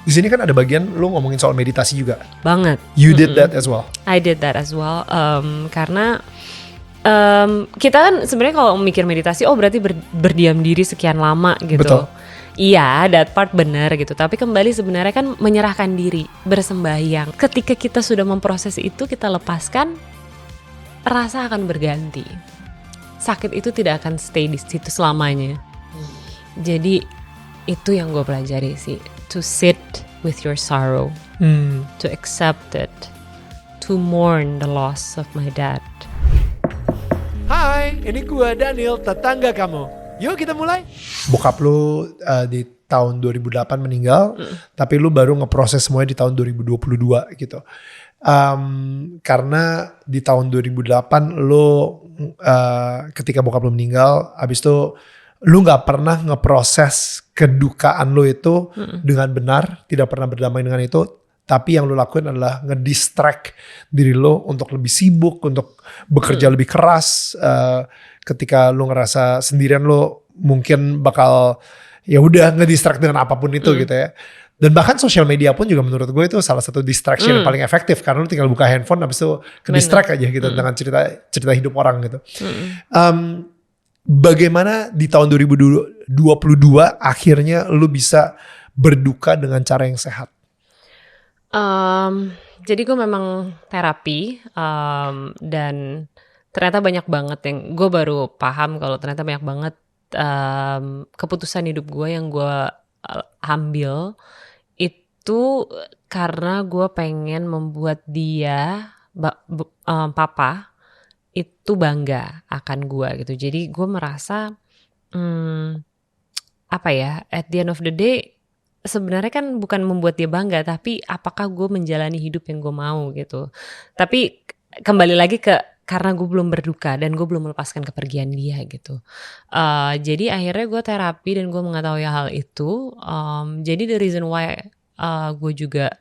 Di sini kan ada bagian lu ngomongin soal meditasi juga. Banget. You did that as well. I did that as well. Karena kita kan sebenarnya kalau mikir meditasi, berarti berdiam diri sekian lama gitu. Betul. Iya, that part benar gitu. Tapi kembali sebenarnya kan menyerahkan diri, bersembahyang. Ketika kita sudah memproses itu, kita lepaskan, rasa akan berganti. Sakit itu tidak akan stay di situ selamanya. Jadi itu yang gue pelajari sih. To sit with your sorrow, to accept it, to mourn the loss of my dad. Hai, ini gua Daniel, tetangga kamu. Yuk kita mulai. Bokap lu di tahun 2008 meninggal, tapi lu baru ngeproses semuanya di tahun 2022 gitu. Karena di tahun 2008 lu ketika bokap lu meninggal, abis itu lu gak pernah ngeproses kedukaan lu itu dengan benar, tidak pernah berdamai dengan itu, tapi yang lu lakuin adalah ngedistract diri lu untuk lebih sibuk, untuk bekerja lebih keras. Ketika lu ngerasa sendirian, lu mungkin bakal ya udah ngedistract dengan apapun itu gitu ya. Dan bahkan sosial media pun juga menurut gue itu salah satu distraction yang paling efektif, karena lu tinggal buka handphone habis itu ke distract aja gitu dengan cerita hidup orang gitu. Bagaimana di tahun 2022 akhirnya lu bisa berduka dengan cara yang sehat? Jadi gue memang terapi, dan ternyata banyak banget yang gue baru paham kalau ternyata banyak banget keputusan hidup gue yang gue ambil itu karena gue pengen membuat dia papa itu bangga akan gue gitu. Jadi gue merasa at the end of the day sebenarnya kan bukan membuat dia bangga, tapi apakah gue menjalani hidup yang gue mau gitu. Tapi kembali lagi karena gue belum berduka dan gue belum melepaskan kepergian dia gitu. Jadi akhirnya gue terapi dan gue mengetahui hal itu. Jadi the reason why gue juga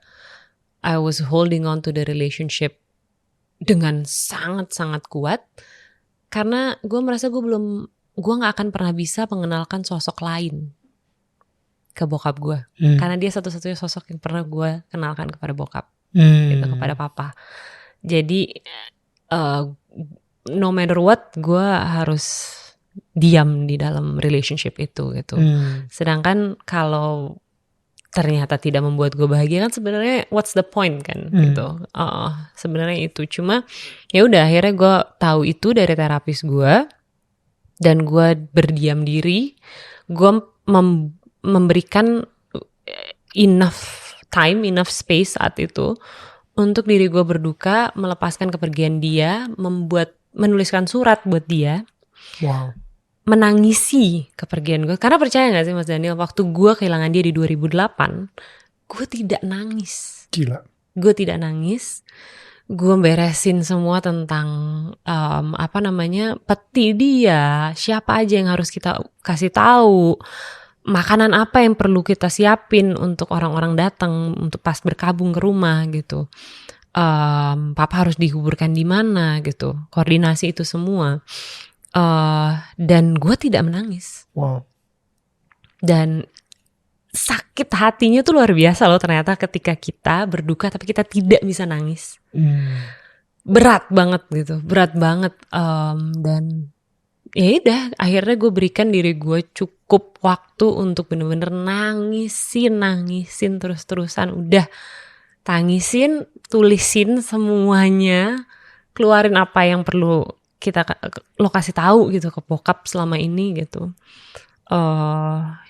I was holding on to the relationship dengan sangat-sangat kuat, karena gue merasa gue gak akan pernah bisa mengenalkan sosok lain ke bokap gue, karena dia satu-satunya sosok yang pernah gue kenalkan kepada bokap, gitu, kepada papa. Jadi no matter what, gue harus diam di dalam relationship itu gitu. Sedangkan kalau ternyata tidak membuat gue bahagia, kan sebenarnya what's the point kan gitu. Sebenarnya itu cuma ya udah, akhirnya gue tahu itu dari terapis gue dan gue berdiam diri. Gue memberikan enough time, enough space saat itu untuk diri gue berduka, melepaskan kepergian dia, menuliskan surat buat dia. Wow. Menangisi kepergian gue. Karena percaya gak sih Mas Daniel, waktu gue kehilangan dia di 2008, gue tidak nangis. Gila. Gue tidak nangis. Gue beresin semua tentang peti dia, siapa aja yang harus kita kasih tahu, makanan apa yang perlu kita siapin untuk orang-orang datang untuk pas berkabung ke rumah gitu. Papa harus dikuburkan di mana gitu. Koordinasi itu semua. Dan gue tidak menangis. Wow. Dan sakit hatinya tuh luar biasa loh ternyata ketika kita berduka tapi kita tidak bisa nangis. Berat banget gitu, berat banget. Dan ya udah, akhirnya gue berikan diri gue cukup waktu untuk bener-bener nangisin terus-terusan. Udah, tangisin, tulisin semuanya, keluarin apa yang perlu lo kasih tahu gitu ke bokap selama ini gitu.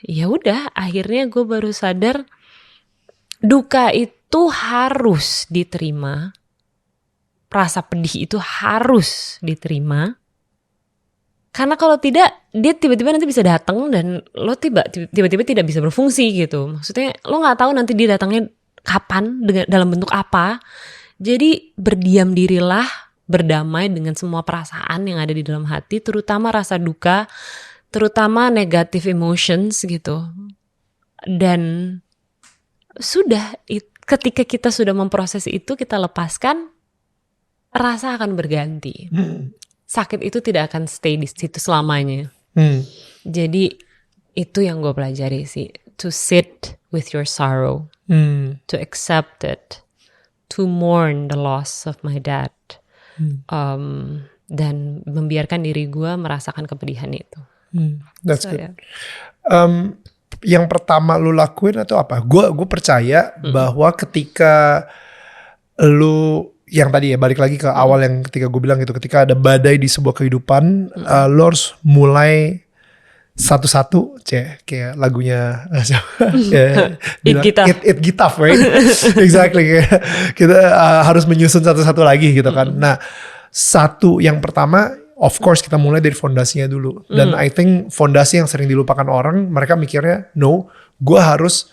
Ya udah, akhirnya gue baru sadar duka itu harus diterima, rasa pedih itu harus diterima, karena kalau tidak dia tiba-tiba nanti bisa datang dan lo tiba-tiba tidak bisa berfungsi gitu. Maksudnya lo nggak tahu nanti dia datangnya kapan, dalam bentuk apa. Jadi berdiam dirilah, berdamai dengan semua perasaan yang ada di dalam hati, terutama rasa duka, terutama negative emotions gitu. Dan sudah, ketika kita sudah memproses itu, kita lepaskan, rasa akan berganti. Sakit itu tidak akan stay di situ selamanya. Jadi itu yang gue pelajari sih, to sit with your sorrow, to accept it, to mourn the loss of my dad, dan membiarkan diri gue merasakan kepedihan itu. That's So, good. yeah. Yang pertama lu lakuin atau apa? Gue percaya bahwa ketika lu yang tadi ya balik lagi ke awal yang ketika gue bilang gitu, ketika ada badai di sebuah kehidupan, lu harus mulai satu-satu, kayak lagunya ya, bilang, Gitaf. it gitaf, right? Exactly, kayak kita harus menyusun satu-satu lagi gitu kan. Nah, yang pertama, of course kita mulai dari fondasinya dulu. Dan I think fondasi yang sering dilupakan orang, mereka mikirnya, no, gue harus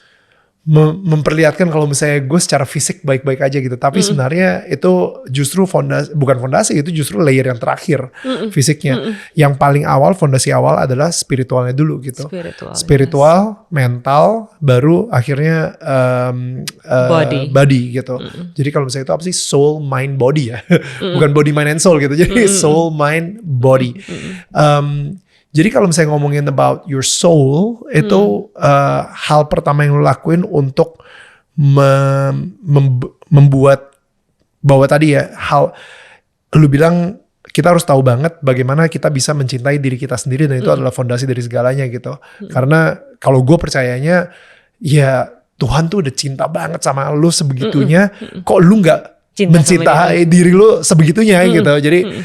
memperlihatkan kalau misalnya gue secara fisik baik-baik aja gitu. Tapi sebenarnya itu justru bukan fondasi, itu justru layer yang terakhir fisiknya. Yang paling awal, fondasi awal adalah spiritualnya dulu gitu. Spiritual, mental, baru akhirnya body gitu. Jadi kalau misalnya itu apa sih? Soul, mind, body ya. Bukan body, mind, and soul gitu. Jadi soul, mind, body. Jadi kalau misalnya ngomongin about your soul, itu hal pertama yang lo lakuin untuk membuat bahwa tadi ya, lu bilang kita harus tahu banget bagaimana kita bisa mencintai diri kita sendiri, dan itu adalah fondasi dari segalanya gitu. Karena kalau gue percayanya, ya Tuhan tuh udah cinta banget sama lu sebegitunya, kok lu gak mencintai diri lu sebegitunya gitu. Jadi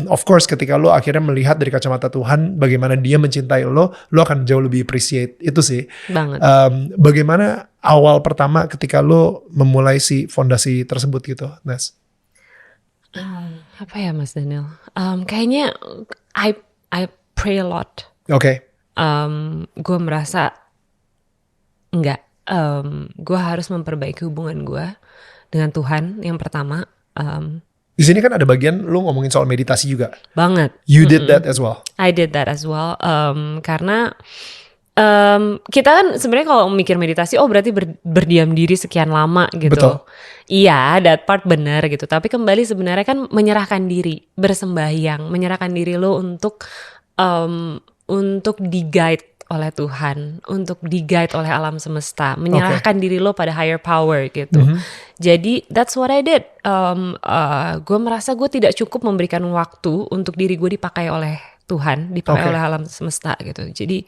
of course ketika lu akhirnya melihat dari kacamata Tuhan bagaimana dia mencintai lu akan jauh lebih appreciate itu sih. Banget. Bagaimana awal pertama ketika lu memulai si fondasi tersebut gitu, Nes? Apa ya Mas Daniel? Kayaknya I pray a lot. Oke. Gue merasa enggak. Gue harus memperbaiki hubungan gue dengan Tuhan yang pertama. Di sini kan ada bagian lu ngomongin soal meditasi juga. Banget. You did that as well. I did that as well. Karena kita kan sebenarnya kalau mikir meditasi, berarti berdiam diri sekian lama gitu. Betul. Iya, that part benar gitu. Tapi kembali sebenarnya kan menyerahkan diri, bersembahyang, menyerahkan diri lo untuk di-guide oleh Tuhan, untuk di-guide oleh alam semesta, menyerahkan diri lo pada higher power gitu. Jadi that's what I did. Gue merasa gue tidak cukup memberikan waktu untuk diri gue dipakai oleh Tuhan, dipakai oleh alam semesta gitu. Jadi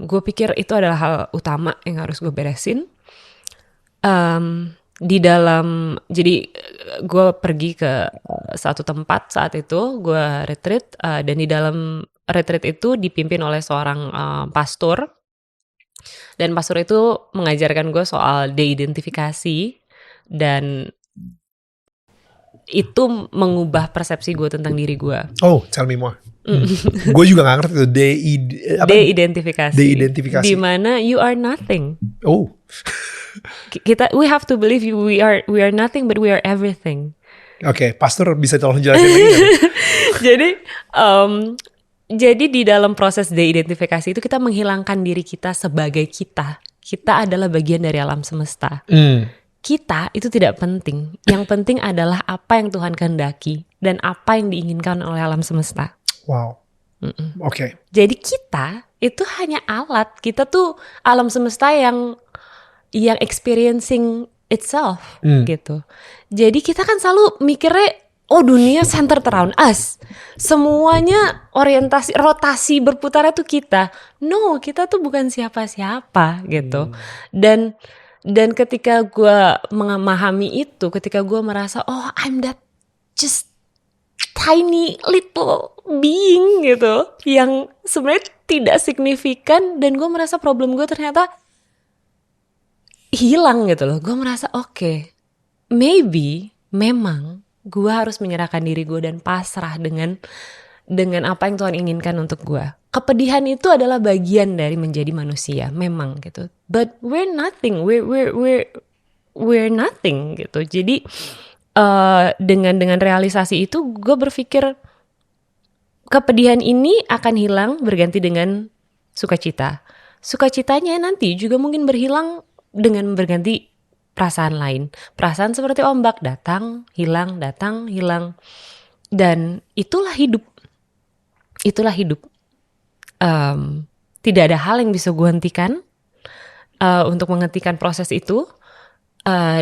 gue pikir itu adalah hal utama yang harus gue beresin. Jadi gue pergi ke satu tempat saat itu, gue retreat, dan di dalam retreat itu dipimpin oleh seorang pastor, dan pastor itu mengajarkan gue soal de-identifikasi, dan itu mengubah persepsi gue tentang diri gue. Oh, tell me more. Gue juga gak ngerti tuh de-identifikasi. De-identifikasi. Di mana you are nothing. Oh. We have to believe we are nothing, but we are everything. Oke, pastor bisa tolong jelasin lagi? Jadi di dalam proses de-identifikasi itu kita menghilangkan diri kita sebagai kita. Kita adalah bagian dari alam semesta. Kita itu tidak penting. Yang penting adalah apa yang Tuhan kehendaki dan apa yang diinginkan oleh alam semesta. Wow. Oke. Jadi kita itu hanya alat. Kita tuh alam semesta yang experiencing itself gitu. Jadi kita kan selalu mikirnya, dunia center around us. Semuanya rotasi berputarnya tuh kita. No, kita tuh bukan siapa-siapa gitu. Dan ketika gue memahami itu, ketika gue merasa, I'm that just tiny little being gitu, yang sebenarnya tidak signifikan, dan gue merasa problem gue ternyata hilang gitu loh. Gue merasa maybe memang gue harus menyerahkan diri gue dan pasrah dengan apa yang Tuhan inginkan untuk gue. Kepedihan itu adalah bagian dari menjadi manusia, memang gitu. But we're nothing, we're nothing gitu. Jadi dengan realisasi itu, gue berpikir kepedihan ini akan hilang berganti dengan sukacita. Sukacitanya nanti juga mungkin berhilang dengan berganti perasaan lain. Perasaan seperti ombak, datang, hilang, dan itulah hidup. Itulah hidup. Tidak ada hal yang bisa gue hentikan. untuk menghentikan proses itu.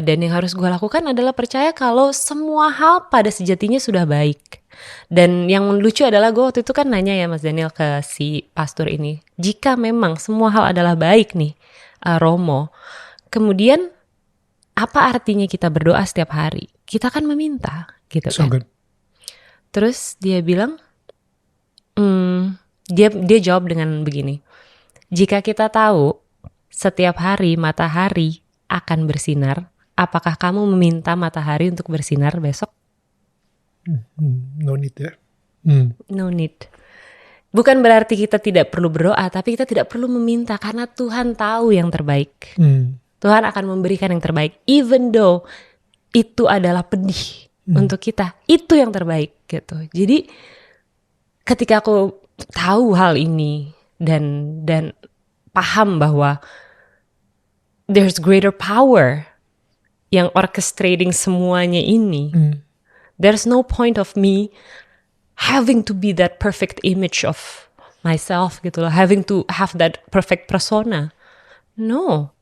Dan yang harus gue lakukan adalah percaya kalau semua hal pada sejatinya sudah baik. Dan yang lucu adalah gue waktu itu kan nanya ya Mas Daniel ke si pastor ini, jika memang semua hal adalah baik nih, Romo, kemudian apa artinya kita berdoa setiap hari? Kita kan meminta gitu So kan. good. Terus dia bilang, dia jawab dengan begini, jika kita tahu setiap hari matahari akan bersinar, apakah kamu meminta matahari untuk bersinar besok? No need ya. No need. Bukan berarti kita tidak perlu berdoa, tapi kita tidak perlu meminta karena Tuhan tahu yang terbaik. Tuhan akan memberikan yang terbaik, even though itu adalah pedih untuk kita. Itu yang terbaik gitu. Jadi ketika aku tahu hal ini dan paham bahwa there's greater power yang orchestrating semuanya ini. There's no point of me having to be that perfect image of myself gitu loh, having to have that perfect persona. No,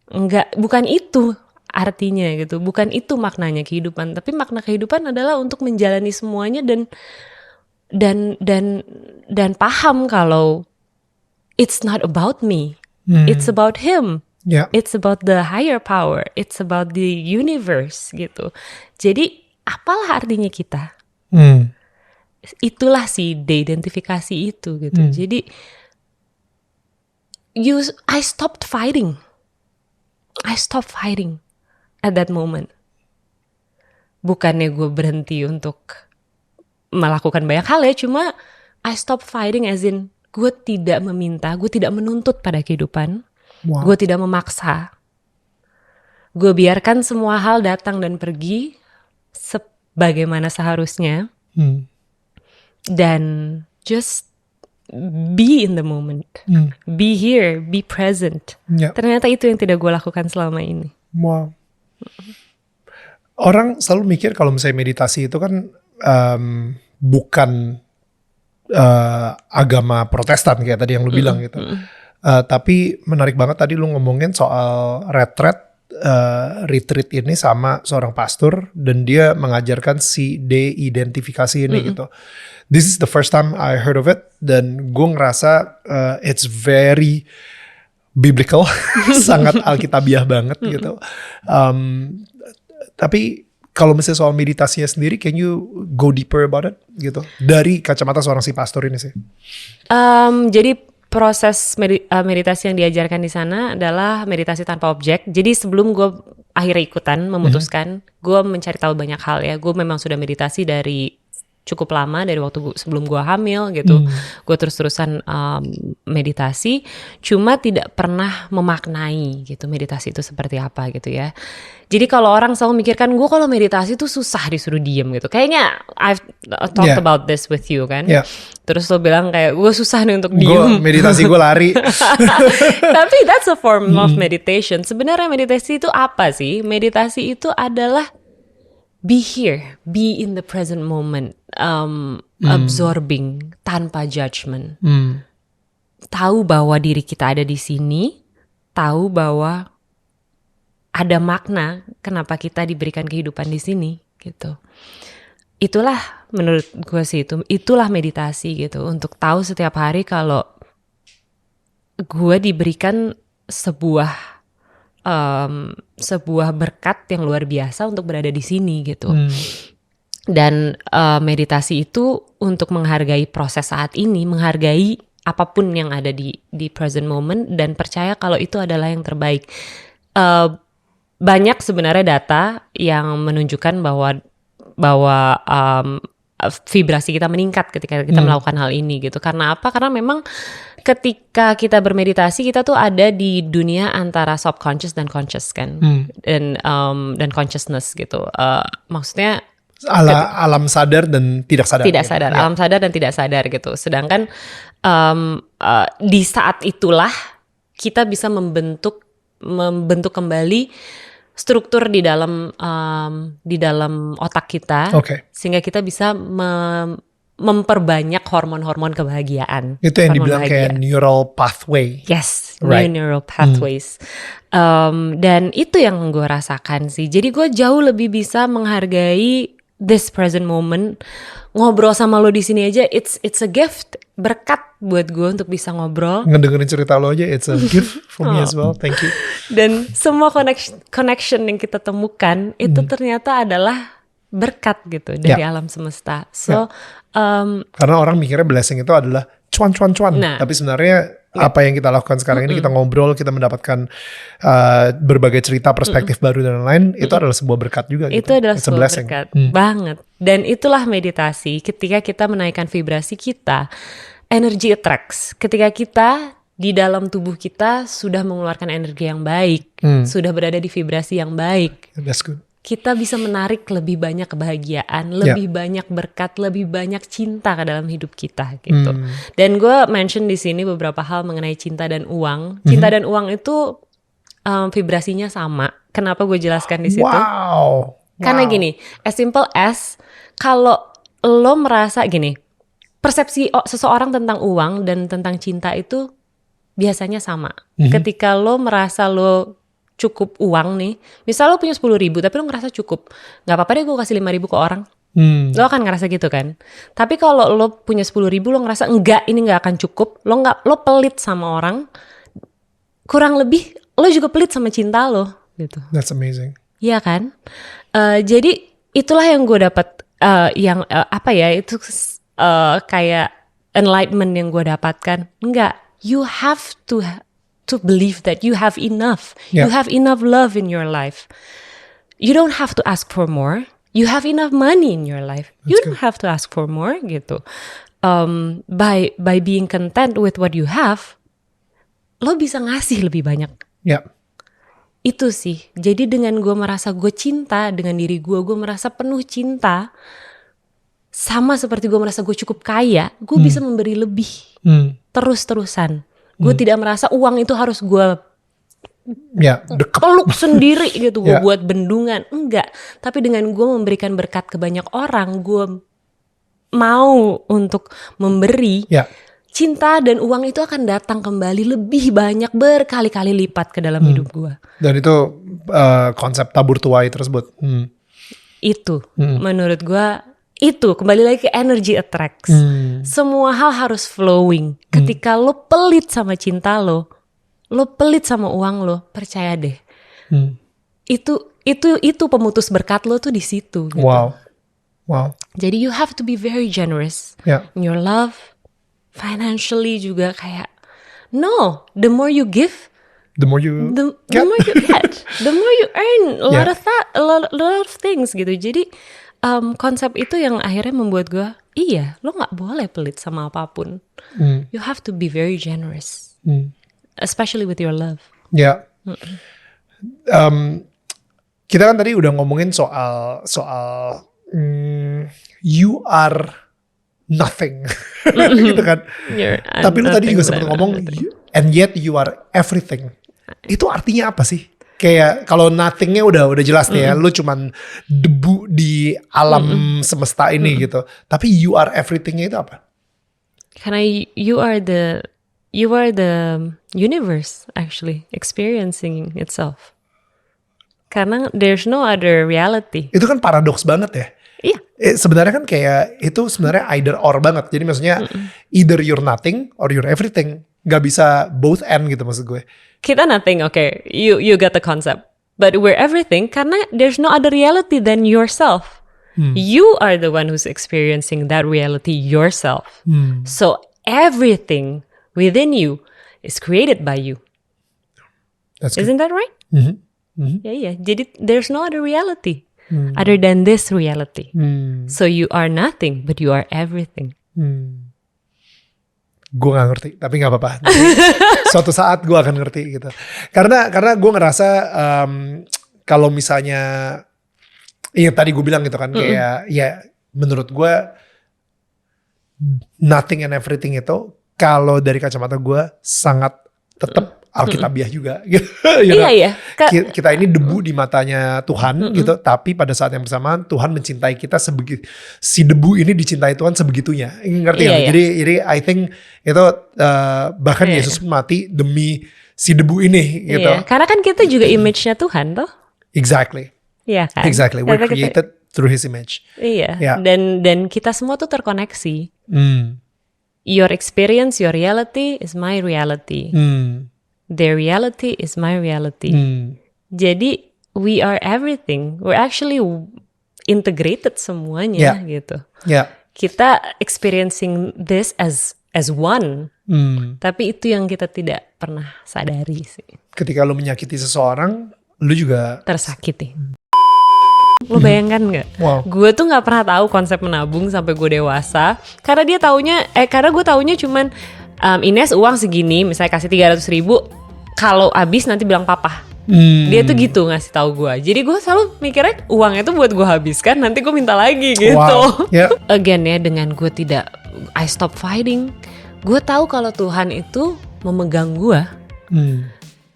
enggak, bukan itu artinya gitu, bukan itu maknanya kehidupan. Tapi makna kehidupan adalah untuk menjalani semuanya dan paham kalau it's not about me, it's about Him. Yeah. It's about the higher power. It's about the universe gitu. Jadi apalah artinya kita? Itulah si de-identifikasi itu gitu. Jadi I stopped fighting. I stopped fighting at that moment. Bukannya gue berhenti untuk melakukan banyak hal ya, cuma I stopped fighting as in gue tidak meminta, gue tidak menuntut pada kehidupan. Wow. Gue tidak memaksa. Gue biarkan semua hal datang dan pergi sebagaimana seharusnya. Dan just be in the moment. Be here, be present. Yeah. Ternyata itu yang tidak gue lakukan selama ini. Wow. Orang selalu mikir kalau misalnya meditasi itu kan bukan agama Protestan kayak tadi yang lu bilang gitu. Tapi menarik banget tadi lu ngomongin soal retreat ini sama seorang pastor dan dia mengajarkan si de-identifikasi ini gitu. This is the first time I heard of it dan gue ngerasa it's very biblical, sangat alkitabiah banget gitu. Tapi kalau misalnya soal meditasinya sendiri, can you go deeper about it gitu? Dari kacamata seorang si pastor ini sih. Jadi proses meditasi yang diajarkan di sana adalah meditasi tanpa objek. Jadi sebelum gue akhirnya ikutan, memutuskan, gue mencari tahu banyak hal ya. Gue memang sudah meditasi dari cukup lama, dari waktu sebelum gue hamil gitu. Gue terus-terusan meditasi, cuma tidak pernah memaknai gitu meditasi itu seperti apa gitu ya. Jadi kalau orang selalu mikirkan gue kalau meditasi tuh susah disuruh diem gitu. Kayaknya I've talked about this with you kan. Terus lo bilang kayak gue susah nih untuk diem. Meditasi gue lari. Tapi that's a form of meditation. Sebenarnya meditasi itu apa sih? Meditasi itu adalah be here, be in the present moment, absorbing tanpa judgment. Tahu bahwa diri kita ada di sini, tahu bahwa ada makna kenapa kita diberikan kehidupan di sini gitu. Itulah menurut gue sih itulah meditasi gitu, untuk tahu setiap hari kalau gue diberikan sebuah berkat yang luar biasa untuk berada di sini gitu. Dan meditasi itu untuk menghargai proses saat ini, menghargai apapun yang ada di present moment dan percaya kalau itu adalah yang terbaik. Banyak sebenarnya data yang menunjukkan bahwa vibrasi kita meningkat ketika kita melakukan hal ini gitu. Karena apa? Karena memang ketika kita bermeditasi kita tuh ada di dunia antara subconscious dan conscious kan, dan consciousness gitu. Maksudnya alam sadar dan tidak sadar. Tidak sadar, alam sadar dan tidak sadar gitu. Sedangkan di saat itulah kita bisa membentuk kembali struktur di dalam otak kita, sehingga kita bisa memperbanyak hormon-hormon kebahagiaan. Itu yang Hormon dibilang bahagia. kayak neural pathway. Yes, Right. new neural pathways. Dan itu yang gue rasakan sih. Jadi gue jauh lebih bisa menghargai this present moment. Ngobrol sama lo di sini aja, it's a gift, berkat buat gue untuk bisa ngobrol. Ngedengerin cerita lo aja, it's a gift for me as well. Thank you. Dan semua connection yang kita temukan itu ternyata adalah berkat gitu dari alam semesta. So, Karena orang mikirnya blessing itu adalah cuan. Nah. Tapi sebenarnya apa yang kita lakukan sekarang ini, kita ngobrol, kita mendapatkan berbagai cerita, perspektif baru dan lain-lain, itu adalah sebuah berkat juga. itu gitu. adalah It's a sebuah blessing. berkat banget. Dan itulah meditasi. Ketika kita menaikkan vibrasi kita, energy attracts. Ketika kita di dalam tubuh kita sudah mengeluarkan energi yang baik, sudah berada di vibrasi yang baik, That's good. kita bisa menarik lebih banyak kebahagiaan, lebih banyak berkat, lebih banyak cinta ke dalam hidup kita gitu. Dan gue mention di sini beberapa hal mengenai cinta dan uang. Cinta dan uang itu vibrasinya sama. Kenapa gue jelaskan di situ? Wow. Karena gini, as simple as kalau lo merasa gini, persepsi seseorang tentang uang dan tentang cinta itu biasanya sama. Ketika lo merasa lo cukup uang nih, misal lo punya 10.000 tapi lo ngerasa cukup, nggak apa-apa deh gue kasih 5.000 ke orang, lo akan ngerasa gitu kan. Tapi kalau lo punya 10.000 lo ngerasa enggak, ini nggak akan cukup, lo pelit sama orang, kurang lebih lo juga pelit sama cinta lo gitu. That's amazing. Iya kan? Jadi itulah yang gue dapat, itu kayak enlightenment yang gue dapatkan. Enggak, you have to believe that you have enough. Yeah. You have enough love in your life. You don't have to ask for more. You have enough money in your life. You don't have to ask for more gitu. By being content with what you have, lo bisa ngasih lebih banyak. Ya. Itu sih. Jadi dengan gue merasa gue cinta dengan diri gue merasa penuh cinta. Sama seperti gue merasa gue cukup kaya, gue bisa memberi lebih. Terus-terusan. Gue tidak merasa uang itu harus gue peluk sendiri gitu, gue buat bendungan. Enggak. Tapi dengan gue memberikan berkat ke banyak orang, gue mau untuk memberi. Cinta dan uang itu akan datang kembali lebih banyak, berkali-kali lipat ke dalam hidup gue. Dan itu konsep tabur tuai tersebut. Itu menurut gue, itu kembali lagi ke energy attracts. Semua hal harus flowing. Ketika lo pelit sama cinta lo pelit sama uang lo, percaya deh. Itu pemutus berkat lo tuh di situ. Gitu. Wow. Jadi you have to be very generous in your love, financially juga kayak. No, the more you give, the more you get, the more you earn a lot of things gitu. Jadi konsep itu yang akhirnya membuat gue, iya, lo nggak boleh pelit sama apapun. You have to be very generous, especially with your love. Ya. Kita kan tadi udah ngomongin soal you are nothing, gitu kan. Tapi lo tadi juga sempat ngomong, and yet you are everything. Itu artinya apa sih? Kayak kalau nothingnya udah jelas nih ya, lu cuman debu di alam semesta ini gitu. Tapi you are everythingnya itu apa? Karena you are the universe actually experiencing itself. Karena there's no other reality. Itu kan paradoks banget ya. Iya. Sebenarnya kan kayak itu sebenarnya either or banget. Jadi maksudnya either you're nothing or you're everything. Gak bisa both end gitu maksud gue. Kita nothing, okay, you got the concept. But we're everything karena there's no other reality than yourself. You are the one who's experiencing that reality yourself. So everything within you is created by you. Isn't that right? Yeah. Jadi there's no other reality other than this reality. So you are nothing, but you are everything. Gue gak ngerti, tapi gak apa-apa. Suatu saat gue akan ngerti gitu. Karena gue ngerasa kalau misalnya, iya tadi gue bilang gitu kan, kayak ya menurut gue nothing and everything itu kalau dari kacamata gue sangat tetap alkitabiah juga. Iya. Kita ini debu di matanya Tuhan gitu, tapi pada saat yang bersamaan Tuhan mencintai kita si debu ini dicintai Tuhan sebegitunya. Ngerti nggak? Iya. Jadi I think itu bahkan Yesus pun mati demi si debu ini gitu. Iya, karena kan kita juga image-nya Tuhan toh. Exactly. Iya kan? Exactly. We're Karena created through His image. Iya. Yeah. Dan kita semua tuh terkoneksi. Your experience, your reality is my reality. Their reality is my reality. Jadi we are everything. We're actually integrated semuanya gitu. Yeah. Kita experiencing this as one. Tapi itu yang kita tidak pernah sadari sih. Ketika lo menyakiti seseorang, lo juga tersakiti. Lo bayangkan nggak? Wow. Gue tuh nggak pernah tahu konsep menabung sampai gue dewasa. Karena gue taunya cuman Ines uang segini, misalnya kasih 300.000, kalau habis nanti bilang papa. Dia tuh gitu ngasih tahu gue. Jadi gue selalu mikirnya uang itu buat gue habiskan, nanti gue minta lagi gitu. Wow. Yeah. Again ya, dengan gue I stop fighting. Gue tahu kalau Tuhan itu memegang gue.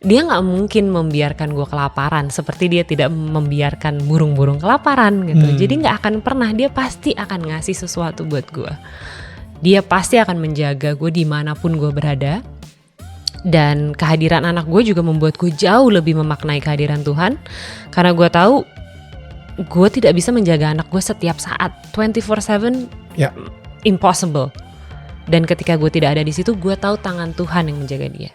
Dia gak mungkin membiarkan gue kelaparan seperti dia tidak membiarkan burung-burung kelaparan gitu. Jadi gak akan pernah, dia pasti akan ngasih sesuatu buat gue. Dia pasti akan menjaga gue dimanapun gue berada. Dan kehadiran anak gue juga membuat gue jauh lebih memaknai kehadiran Tuhan. Karena gue tahu gue tidak bisa menjaga anak gue setiap saat 24/7, impossible. Dan ketika gue tidak ada di situ, gue tahu tangan Tuhan yang menjaga dia.